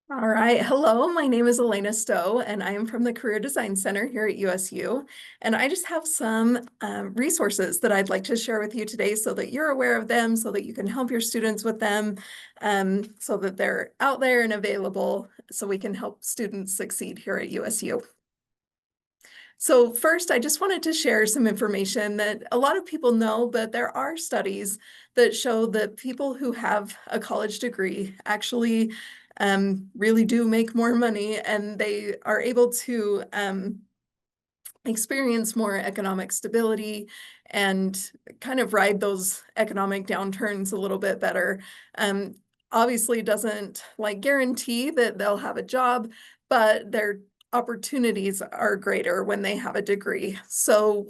All right. Hello, my name is Elena Stowe, and I am from the Career Design Center here at USU. And I just have some resources that I'd like to share with you today so that you're aware of them, so that you can help your students with them, so that they're out there and available, so we can help students succeed here at USU. So first, I just wanted to share some information that a lot of people know, but there are studies that show that people who have a college degree actually really do make more money, and they are able to experience more economic stability and kind of ride those economic downturns a little bit better. Um, Obviously doesn't like guarantee that they'll have a job, but their opportunities are greater when they have a degree. So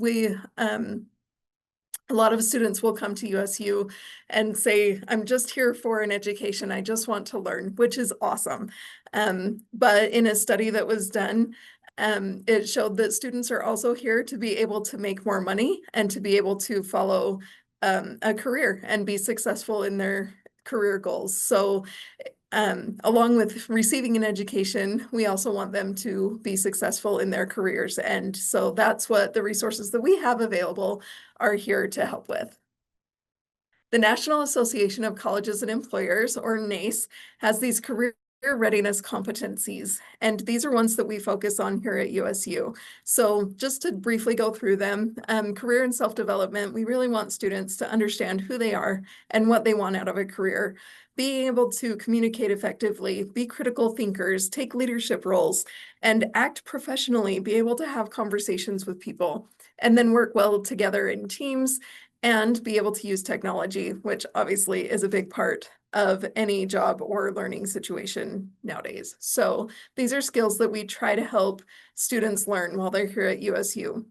a lot of students will come to USU and say, I'm just here for an education. I just want to learn, which is awesome. But in a study that was done, it showed that students are also here to be able to make more money and to be able to follow a career and be successful in their career goals. So along with receiving an education, we also want them to be successful in their careers. And so that's what the resources that we have available are here to help with. The National Association of Colleges and Employers, or NACE, has these career readiness competencies, and these are ones that we focus on here at USU. So just to briefly go through them, career and self-development, we really want students to understand who they are and what they want out of a career, being able to communicate effectively, be critical thinkers, take leadership roles, and act professionally, be able to have conversations with people, and then work well together in teams and be able to use technology, which obviously is a big part of any job or learning situation nowadays. So these are skills that we try to help students learn while they're here at USU.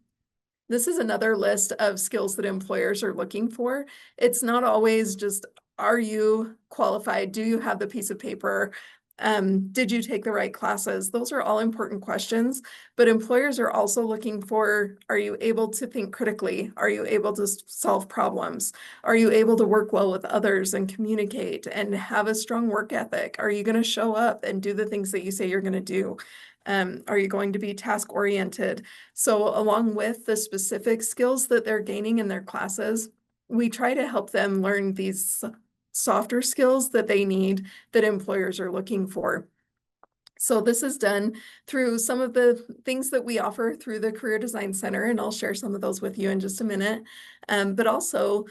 This is another list of skills that employers are looking for. It's not always just, are you qualified? Do you have the piece of paper? Did you take the right classes? Those are all important questions, but employers are also looking for, are you able to think critically? Are you able to solve problems? Are you able to work well with others and communicate and have a strong work ethic? Are you going to show up and do the things that you say you're going to do? Are you going to be task oriented? So along with the specific skills that they're gaining in their classes, we try to help them learn these softer skills that they need that employers are looking for. So this is done through some of the things that we offer through the Career Design Center, and I'll share some of those with you in just a minute. But also,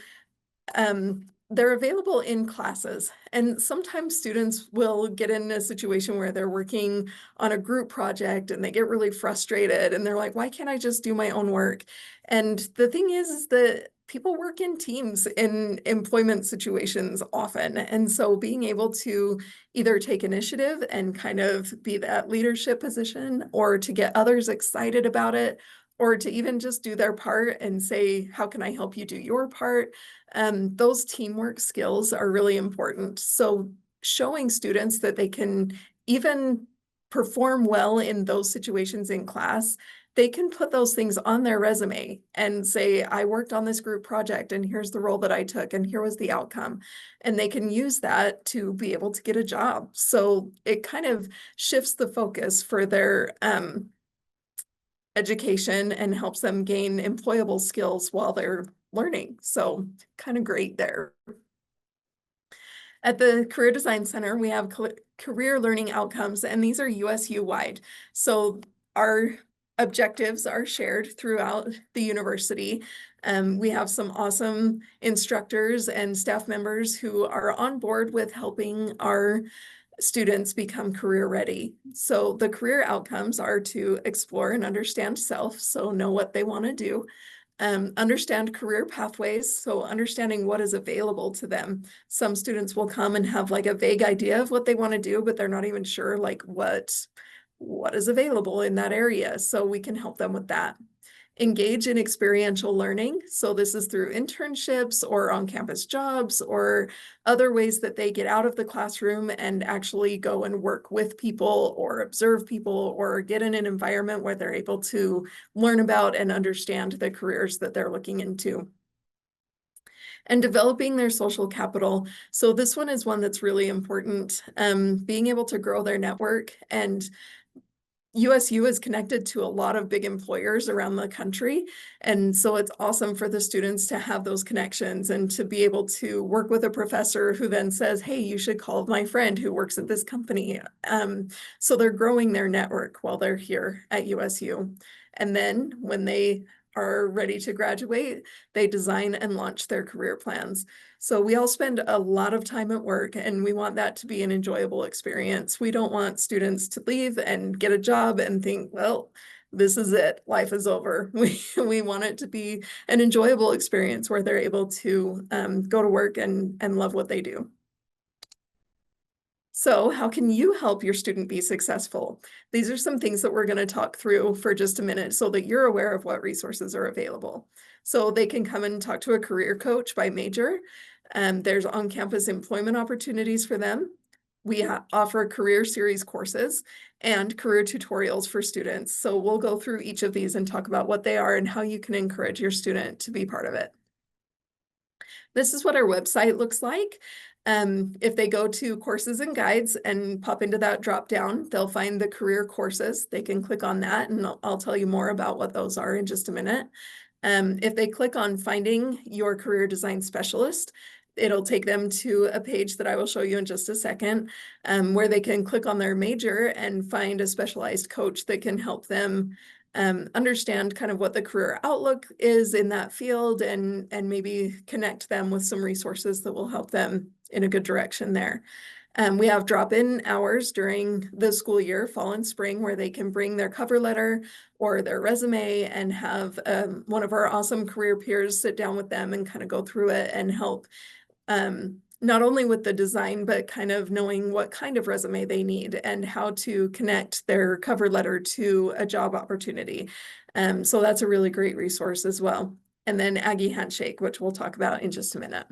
they're available in classes, and sometimes students will get in a situation where they're working on a group project and they get really frustrated and they're like, why can't I just do my own work? And the thing is that people work in teams in employment situations often. And so being able to either take initiative and kind of be that leadership position, or to get others excited about it, or to even just do their part and say, how can I help you do your part? Those teamwork skills are really important. So showing students that they can even perform well in those situations in class, they can put those things on their resume and say, I worked on this group project and here's the role that I took and here was the outcome. And they can use that to be able to get a job. So it kind of shifts the focus for their education and helps them gain employable skills while they're learning. So kind of great there. At the Career Design Center, we have career learning outcomes, and these are USU wide. So our objectives are shared throughout the university. We have some awesome instructors and staff members who are on board with helping our students become career ready. So the career outcomes are to explore and understand self, so know what they want to do. Understand career pathways, so understanding what is available to them. Some students will come and have like a vague idea of what they want to do, but they're not even sure like what is available in that area. So we can help them with that. Engage in experiential learning. So this is through internships or on-campus jobs or other ways that they get out of the classroom and actually go and work with people or observe people or get in an environment where they're able to learn about and understand the careers that they're looking into. and developing their social capital. So this one is one that's really important, being able to grow their network. And USU is connected to a lot of big employers around the country. And so it's awesome for the students to have those connections and to be able to work with a professor who then says, hey, you should call my friend who works at this company. So they're growing their network while they're here at USU. And then when they are ready to graduate, they design and launch their career plans. So we all spend a lot of time at work, and we want that to be an enjoyable experience. We don't want students to leave and get a job and think, well, this is it, life is over. We want it to be an enjoyable experience where they're able to go to work and love what they do. So how can you help your student be successful? These are some things that we're going to talk through for just a minute so that you're aware of what resources are available. So they can come and talk to a career coach by major. There's on-campus employment opportunities for them. We offer career series courses and career tutorials for students. So we'll go through each of these and talk about what they are and how you can encourage your student to be part of it. This is what our website looks like. If they go to courses and guides and pop into that drop down, they'll find the career courses. They can click on that, and I'll tell you more about what those are in just a minute. If they click on finding your career design specialist, it'll take them to a page that I will show you in just a second, where they can click on their major and find a specialized coach that can help them understand kind of what the career outlook is in that field, and maybe connect them with some resources that will help them in a good direction there. We have drop-in hours during the school year, fall and spring, where they can bring their cover letter or their resume and have one of our awesome career peers sit down with them and kind of go through it and help not only with the design, but kind of knowing what kind of resume they need and how to connect their cover letter to a job opportunity. So that's a really great resource as well. And then Aggie Handshake, which we'll talk about in just a minute.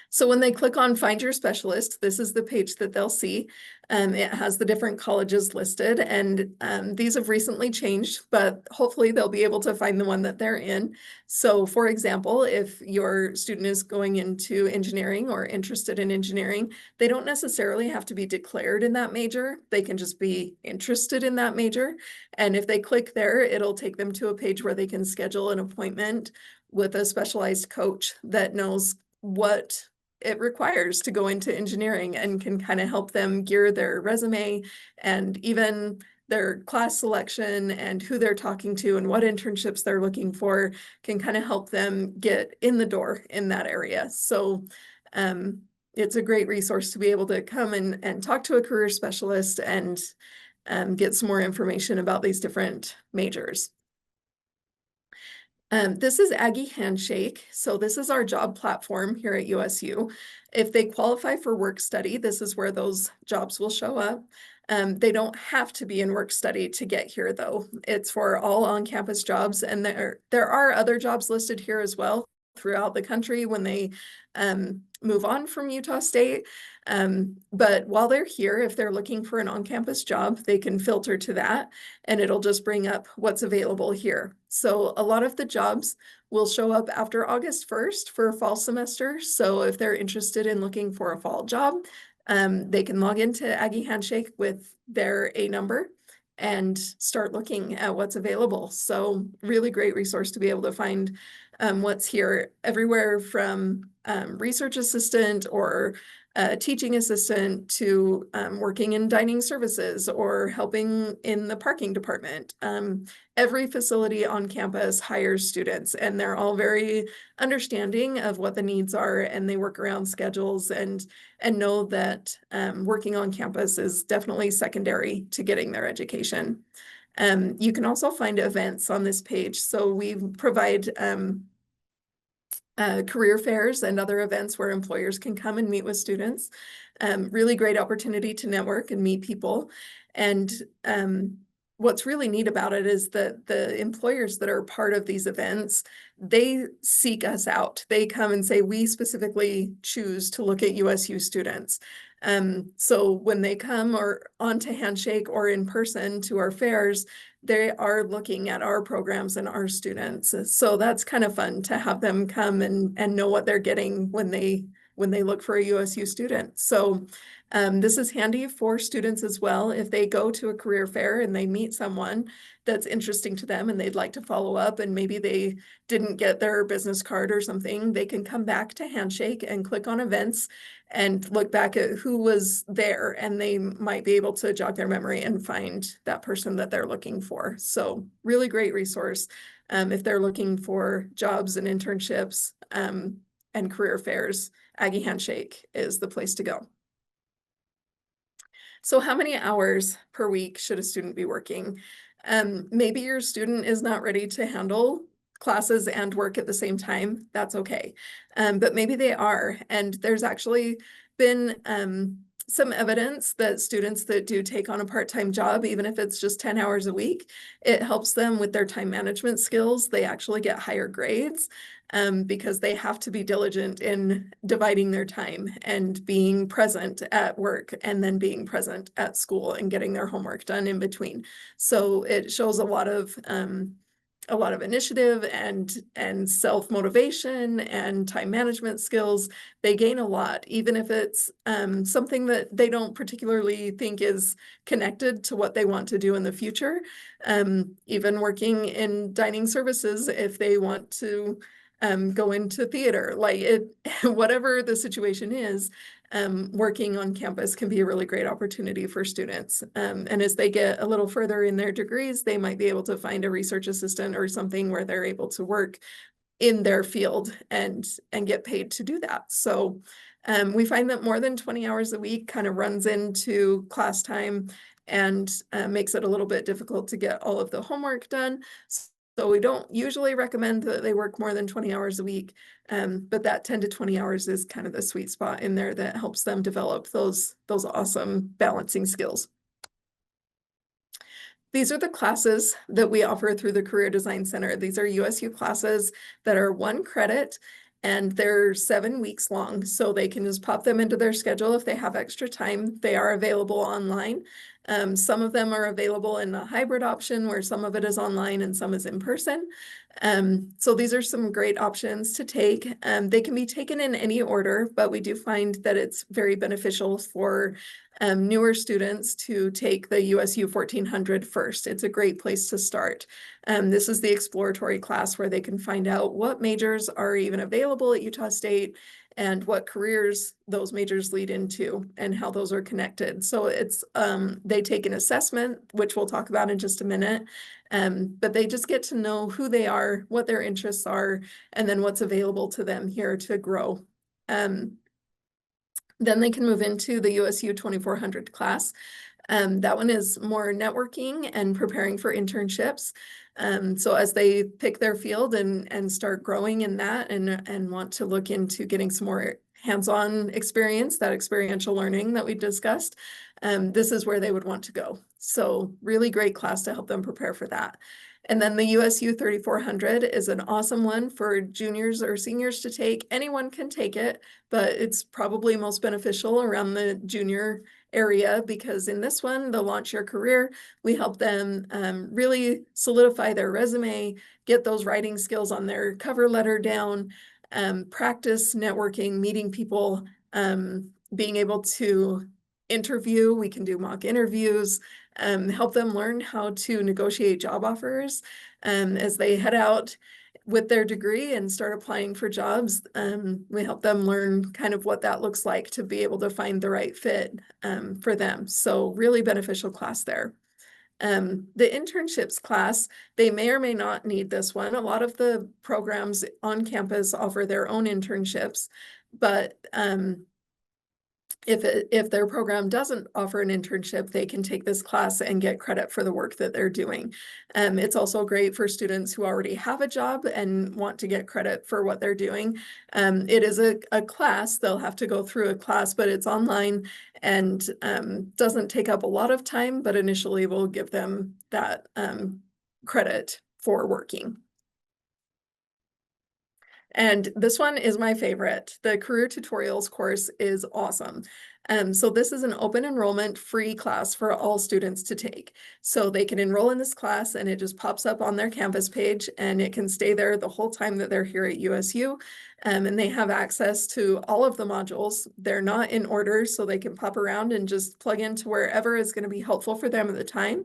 So when they click on Find Your Specialist, this is the page that they'll see. It has the different colleges listed, and these have recently changed, but hopefully they'll be able to find the one that they're in. So for example, if your student is going into engineering or interested in engineering, they don't necessarily have to be declared in that major. They can just be interested in that major. And if they click there, it'll take them to a page where they can schedule an appointment with a specialized coach that knows what it requires to go into engineering and can kind of help them gear their resume and even their class selection and who they're talking to and what internships they're looking for, can kind of help them get in the door in that area. So it's a great resource to be able to come and talk to a career specialist and get some more information about these different majors. This is Aggie Handshake. So this is our job platform here at USU. If they qualify for work study, this is where those jobs will show up. They don't have to be in work study to get here though. It's for all on-campus jobs, and there are other jobs listed here as well throughout the country when they move on from Utah State. But while they're here, if they're looking for an on-campus job, they can filter to that and it'll just bring up what's available here. So a lot of the jobs will show up after August 1st for fall semester. So if they're interested in looking for a fall job, they can log into Aggie Handshake with their A number and start looking at what's available. So really great resource to be able to find what's here everywhere from research assistant or teaching assistant to working in dining services or helping in the parking department. Every facility on campus hires students, and they're all very understanding of what the needs are, and they work around schedules and know that working on campus is definitely secondary to getting their education. You can also find events on this page. So we provide career fairs and other events where employers can come and meet with students. Really great opportunity to network and meet people. And what's really neat about it is that the employers that are part of these events, they seek us out. They come and say, we specifically choose to look at USU students. So when they come or onto Handshake or in person to our fairs, they are looking at our programs and our students. So that's kind of fun to have them come and know what they're getting when they look for a USU student. So this is handy for students as well. If they go to a career fair and they meet someone that's interesting to them and they'd like to follow up, and maybe they didn't get their business card or something, they can come back to Handshake and click on events and look back at who was there, and they might be able to jog their memory and find that person that they're looking for. So really great resource if they're looking for jobs and internships and career fairs. Aggie Handshake is the place to go. So how many hours per week should a student be working? Maybe your student is not ready to handle classes and work at the same time. That's okay. But maybe they are. And there's actually been some evidence that students that do take on a part-time job, even if it's just 10 hours a week, it helps them with their time management skills. They actually get higher grades because they have to be diligent in dividing their time and being present at work and then being present at school and getting their homework done in between. So it shows a lot of initiative and self-motivation and time management skills. They gain a lot, even if it's something that they don't particularly think is connected to what they want to do in the future. Even working in dining services, if they want to go into theater, like it, whatever the situation is, working on campus can be a really great opportunity for students. And as they get a little further in their degrees, they might be able to find a research assistant or something where they're able to work in their field and get paid to do that. So we find that more than 20 hours a week kind of runs into class time and makes it a little bit difficult to get all of the homework done. So we don't usually recommend that they work more than 20 hours a week, but that 10 to 20 hours is kind of the sweet spot in there that helps them develop those awesome balancing skills. These are the classes that we offer through the Career Design Center. These are USU classes that are 1 credit and they're 7 weeks long. So they can just pop them into their schedule if they have extra time. They are available online. Some of them are available in a hybrid option where some of it is online and some is in person. So these are some great options to take. They can be taken in any order, but we do find that it's very beneficial for newer students to take the USU 1400 first. It's a great place to start. This is the exploratory class where they can find out what majors are even available at Utah State and what careers those majors lead into and how those are connected. So it's they take an assessment, which we'll talk about in just a minute, but they just get to know who they are, what their interests are, and then what's available to them here to grow. Then they can move into the USU 2400 class. That one is more networking and preparing for internships. So as they pick their field and start growing in that and want to look into getting some more hands-on experience, that experiential learning that we discussed, this is where they would want to go. So really great class to help them prepare for that. And then the USU 3400 is an awesome one for juniors or seniors to take. Anyone can take it, but it's probably most beneficial around the junior area because in this one, the Launch Your Career, we help them really solidify their resume, get those writing skills on their cover letter down, practice networking, meeting people, being able to interview. We can do mock interviews, help them learn how to negotiate job offers as they head out with their degree and start applying for jobs. We help them learn kind of what that looks like to be able to find the right fit for them. So really beneficial class there. The internships class, they may or may not need this one. A lot of the programs on campus offer their own internships, but if their program doesn't offer an internship, they can take this class and get credit for the work that they're doing. It's also great for students who already have a job and want to get credit for what they're doing. It is a class, they'll have to go through a class, but it's online and doesn't take up a lot of time, but initially will give them that credit for working. And this one is my favorite. The Career Tutorials course is awesome. So this is an open enrollment free class for all students to take. So they can enroll in this class and it just pops up on their Canvas page and it can stay there the whole time that they're here at USU. And they have access to all of the modules. They're not in order, so they can pop around and just plug into wherever is going to be helpful for them at the time.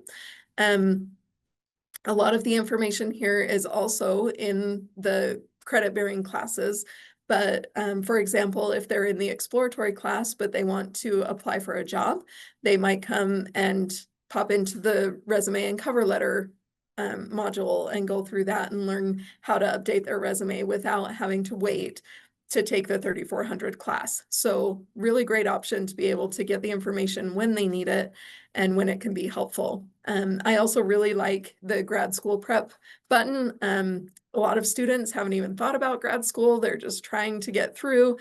A lot of the information here is also in the credit-bearing classes, but for example, if they're in the exploratory class, but they want to apply for a job, they might come and pop into the resume and cover letter module and go through that and learn how to update their resume without having to wait to take the 3400 class. So really great option to be able to get the information when they need it and when it can be helpful. I also really like the grad school prep button. A lot of students haven't even thought about grad school. They're just trying to get through,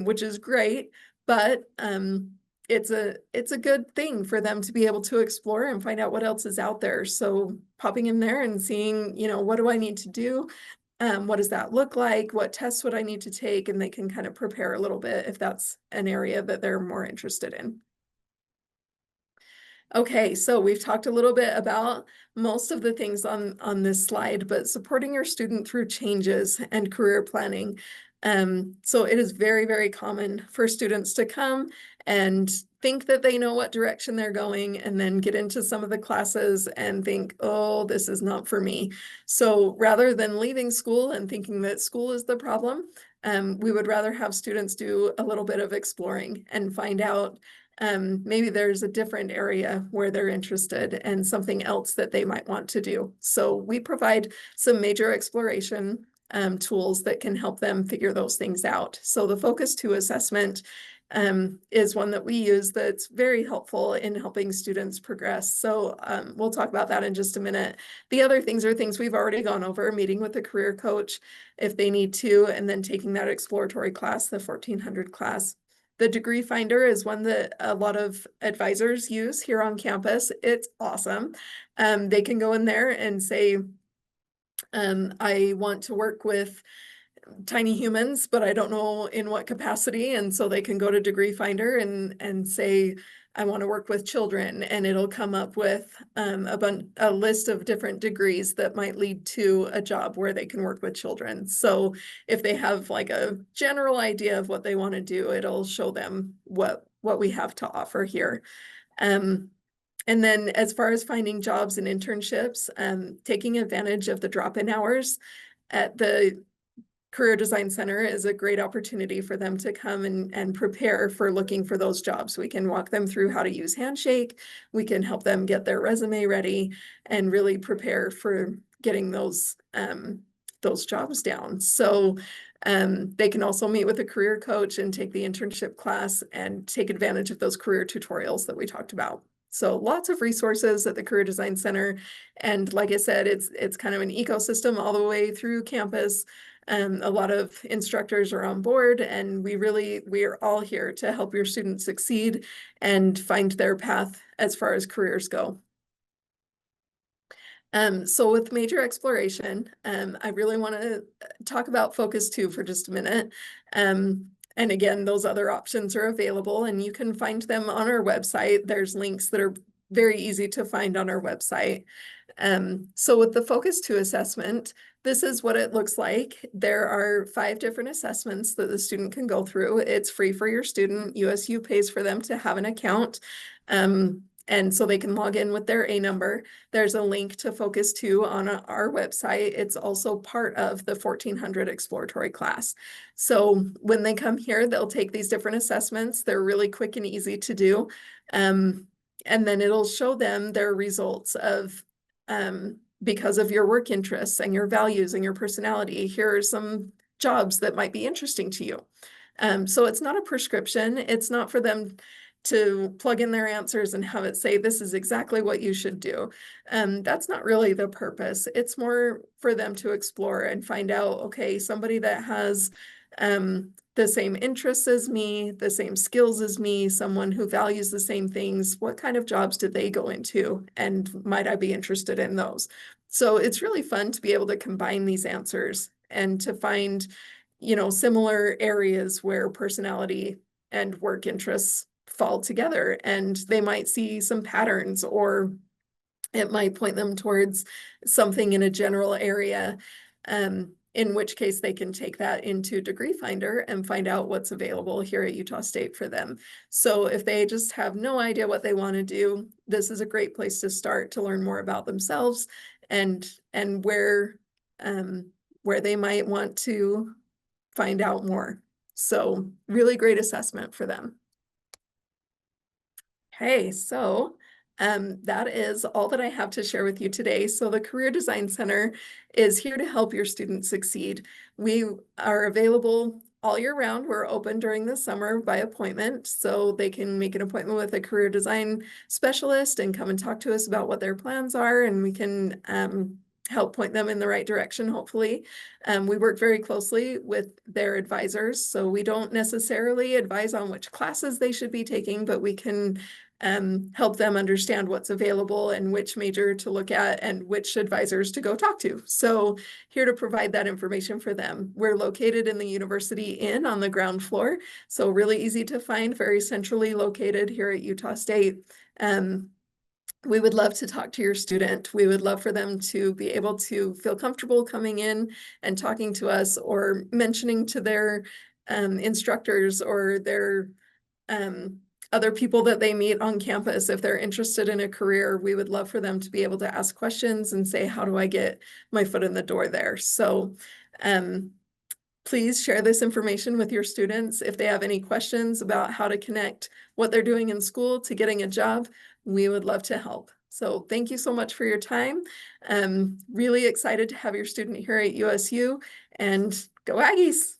which is great, but it's a good thing for them to be able to explore and find out what else is out there. So popping in there and seeing, what do I need to do? What does that look like? What tests would I need to take? And they can kind of prepare a little bit if that's an area that they're more interested in. Okay, so we've talked a little bit about most of the things on this slide, but supporting your student through changes and career planning. So it is very, very common for students to come and think that they know what direction they're going and then get into some of the classes and think, oh, this is not for me. So rather than leaving school and thinking that school is the problem, we would rather have students do a little bit of exploring and find out maybe there's a different area where they're interested and something else that they might want to do. So we provide some major exploration tools that can help them figure those things out. So the Focus 2 assessment is one that we use that's very helpful in helping students progress. So we'll talk about that in just a minute. The other things are things we've already gone over, meeting with a career coach if they need to, and then taking that exploratory class, the 1400 class. The Degree Finder is one that a lot of advisors use here on campus. It's awesome. They can go in there and say, I want to work with tiny humans, but I don't know in what capacity. And so they can go to Degree Finder and say, I want to work with children, and it'll come up with a list of different degrees that might lead to a job where they can work with children. So if they have like a general idea of what they want to do, it'll show them what we have to offer here. And then as far as finding jobs and internships, taking advantage of the drop-in hours at the Career Design Center is a great opportunity for them to come and prepare for looking for those jobs. We can walk them through how to use Handshake. We can help them get their resume ready and really prepare for getting those jobs down. So they can also meet with a career coach and take the internship class and take advantage of those career tutorials that we talked about. So lots of resources at the Career Design Center. And like I said, it's kind of an ecosystem all the way through campus. A lot of instructors are on board, and we are all here to help your students succeed and find their path as far as careers go. So with major exploration, I really want to talk about Focus 2 for just a minute. And again, those other options are available and you can find them on our website. There's links that are very easy to find on our website. So with the Focus 2 assessment, this is what it looks like. There are 5 different assessments that the student can go through. It's free for your student. USU pays for them to have an account. And so they can log in with their A number. There's a link to Focus 2 on our website. It's also part of the 1400 exploratory class. So when they come here, they'll take these different assessments. They're really quick and easy to do. And then it'll show them their results of because of your work interests and your values and your personality. Here are some jobs that might be interesting to you. So it's not a prescription. It's not for them to plug in their answers and have it say, this is exactly what you should do. That's not really the purpose. It's more for them to explore and find out, okay, somebody that has the same interests as me, the same skills as me, someone who values the same things, what kind of jobs did they go into? And might I be interested in those? So it's really fun to be able to combine these answers and to find, similar areas where personality and work interests fall together, and they might see some patterns, or it might point them towards something in a general area, in which case they can take that into Degree Finder and find out what's available here at Utah State for them. So if they just have no idea what they want to do, this is a great place to start to learn more about themselves and where they might want to find out more. So really great assessment for them. Okay, so that is all that I have to share with you today. So the Career Design Center is here to help your students succeed. We are available all year round. We're open during the summer by appointment, so they can make an appointment with a career design specialist and come and talk to us about what their plans are, and we can help point them in the right direction, hopefully. We work very closely with their advisors, so we don't necessarily advise on which classes they should be taking, but we can help them understand what's available and which major to look at and which advisors to go talk to. So here to provide that information for them. We're located in the University Inn on the ground floor, so really easy to find, very centrally located here at Utah State. We would love to talk to your student. We would love for them to be able to feel comfortable coming in and talking to us, or mentioning to their instructors or their other people that they meet on campus. If they're interested in a career, we would love for them to be able to ask questions and say, how do I get my foot in the door there? So please share this information with your students. If they have any questions about how to connect what they're doing in school to getting a job, we would love to help. So thank you so much for your time. Really excited to have your student here at USU, and go Aggies.